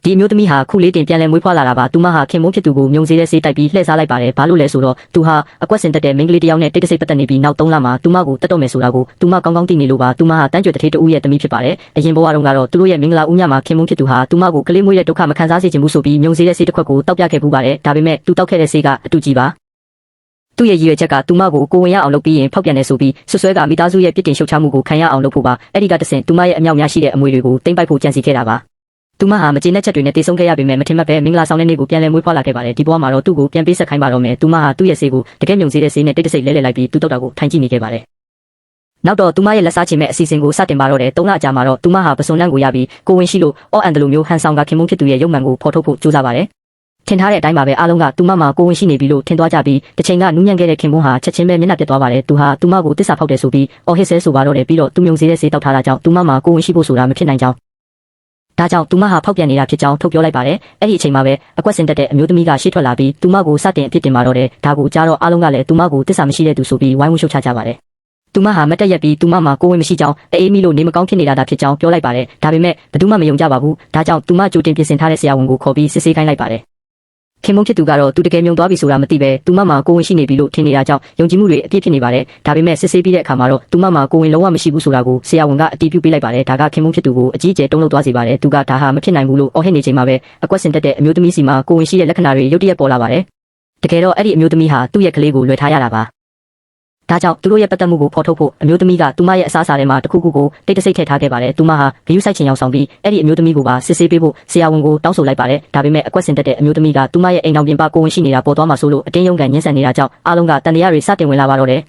ဒီအမျိုးသမီးဟာခုလေးတင်ပြန်လဲမွေးဖွားလာတာပါသူမဟာခင်မုန်းဖြစ်သူကိုမြုံစေးတဲ့ဆေးတိုက်ပြီးလှည့်စားလိုက်ပါတယ်ဘာလို့လဲဆိုတော့သူဟာအကွက်စင်တက်တဲ့မိန်းကလေးတစ်ယောက်နဲ့တိတ်တဆိတ်ပတ်သက်နေပြီးနောက်3လမှာသူမကိုတတ်တော့မယ်ဆိုတာကိုသူမကောင်းကောင်းသိနေလို့ပါသူမဟာတန်းကြွတထေးတူရဲ့သမီးဖြစ်ပါတယ်အရင်ဘဝတုန်းကတော့သူတို့ရဲ့မင်္ဂလာဦးညမှာခင်မုန်းဖြစ်သူဟာသူမကိုကလေးမွေးတဲ့ဒုက္ခမခံစားစေချင်ဘူးဆိုပြီးမြုံစေးတဲ့ဆေးတစ်ခွက်ကိုတောက်ပြခဲ့ပူပါတယ်ဒါပေမဲ့သူတောက်ခဲ့တဲ့ဆေးကအတူကြီးပါသူ့ရဲ့ရည်ရွယ်ချက်ကသူမကိုကိုဝင်ရအောင်လုပ်ပြီးရင်ဖောက်ပြန်နေဆိုပြီးဆွဆွဲကမိသားစုရဲ့ပြစ်တင်ရှုတ်ချမှုကိုခံရအောင်လုပ်ဖို့ပါအဲ့ဒီကတဆင့်သူမရဲ့အမြောက်များရှိတဲ့အမွေတွေကိုတိမ့်ပိုက်ဖို့ကြံစည်ခဲ့တာပါသူမဟာမကျေနပ်ချက်တွေနဲ့တေဆုံးခဲ့ရပေမဲ့မထင်မှတ်ပဲမင်္ဂလာဆောင်တဲ့နေ့ကိုပြန်လည်မွေးဖွားလာခဲ့ပါတယ်ဒီဘဝမှာတော့သူ့ကိုပြန်ပေးဆက်ခိုင်းပါတော့မယ်သူမဟာသူ့ရဲ့ဆေးကိုတကယ်မြုံစေးတဲ့ဆေးနဲ့တိတ်တဆိတ်လဲလိုက်ပြီးသူ့တောက်တာကိုထိုင်ကြည့်နေခဲ့ပါတယ်နောက်တော့သူမရဲ့လက်စားချင်မဲ့အစီအစဉ်ကိုစတင်ပါတော့တယ်3လကြာမှာတော့သူမဟာပစွန်လန့်ကိုရပြီးကိုဝင်ရှိလို့အော်အန်ဒလိုမျိုးဟန်ဆောင်ကခင်မုန်းဖြစ်သူရဲ့ရုပ်မှန်ကိုဖော်ထုတ်ဖို့ကြိုးစားပါတယ်ထင်ထားတဲ့အတိုင်းပါပဲအားလုံးကသူမမှာကိုဝင်ရှိနေပြီလို့ထင်သွားကြပြီးတစ်ချိန်ကနူးညံ့ခဲ့တဲ့ခင်မုန်းဟာချက်ချင်းပဲမျက်နှာပြတ်သွားပါတယ်သူဟာသူမကိုတစ္ဆာဖောက်တယ်ဆိုပြီးအော်ဟစ်ဆဲဆိုပါတော့တယ်ပြီးတော့သူမြုံစေးတဲ့ဆေးတောက်ထားတာကြောင့်သူမမှာကိုဝင်ရှိဖို့ဆိုတာမဖြစ်နိုင်ကြောင်းဒါကြောင့်သူမဟာဖောက်ပြန်နေတာဖြစ်ကြောင်းထုတ်ပြောလိုက်ပါတယ်အဲ့ဒီအချိန်မှာပဲအကွက်စင်တက်တဲ့အမျိုးသမီးကရှေ့ထွက်လာပြီးသူမကိုစတင်အဖြစ်တင်ပါတော့တယ်ဒါကိုကြားတော့အားလုံးကလည်းသူမကိုတစ္ဆာမရှိတဲ့သူဆိုပြီးဝိုင်းဝန်းရှုတ်ချကြပါတယ်သူမဟာမတက်ရက်ပြီးသူမမှာကိုဝင်မရှိကြောင်းအေးမီလို့နေမကောင်းဖြစ်နေတာဖြစ်ကြောင်းပြောလိုက်ပါတယ်ဒါပေမဲ့ဘယ်သူမှမယုံကြပါဘူးဒါကြောင့်သူမကြိုတင်ပြင်ဆင်ထားတဲ့ဆရာဝန်ကိုခေါ်ပြီးစစ်ဆေးခိုင်းလိုက်ပါတယ်ခင်မုန်းဖြစ်သူကတော့သူတကယ်မြုံသွားပြီဆိုတာမသိပဲသူမမှာကိုဝင်ရှိနေပြီလို့ထင်နေတာကြောင့်ယုံကြည်မှုတွေအပြည့်ဖြစ်နေပါတယ်ဒါပေမဲ့စစ်ဆေးပြီးတဲ့အခါမှာတော့သူမမှာကိုဝင်လုံးဝမရှိဘူးဆိုတာကိုဆရာဝန်ကအတည်ပြုပေးလိုက်ပါတယ်ဒါကခင်မုန်းဖြစ်သူကိုအကြီးအကျယ်တုံ့လှုပ်သွားစေပါတယ်သူကဒါဟာမဖြစ်နိုင်ဘူးလို့အော်ဟစ်နေချိန်မှာပဲအကွက်စင်တက်တဲ့အမျိုးသမီးစီမှာကိုဝင်ရှိတဲ့လက္ခဏာတွေရုတ်တရက်ပေါ်လာပါတယ်တကယ်တော့အဲ့ဒီအမျိုးသမီးဟာသူ့ရဲ့ကလေးကိုလွှဲထားရတာပါဒါကြောင့်သူတို့ရဲ့ပတ်သက်မှုကိုဖော်ထုတ်ဖို့အမျိုးသမီးကသူမရဲ့အစားအစာထဲမှာတစ်ခုခုကိုတိတ်တဆိတ်ထည့်ထားခဲ့ပါတယ်သူမဟာဂရုစိုက်ချင်အောင်ဆောင်ပြီးအဲ့ဒီအမျိုးသမီးကိုပါစစ်ဆေးပေးဖို့ဆရာဝန်ကိုတောင်းဆိုလိုက်ပါတယ်ဒါပေမဲ့အကွက်စင်တက်တဲ့အမျိုးသမီးကသူမရဲ့အိမ်အောင်ပြင်ပကိုဝင်ရှိနေတာပေါ်သွားမှာဆိုလို့အတင်းရုံးကန်ညှင်းဆန်နေတာကြောင့်အားလုံးကတန်တရားတွေစတင်ဝင်လာပါတော့တယ်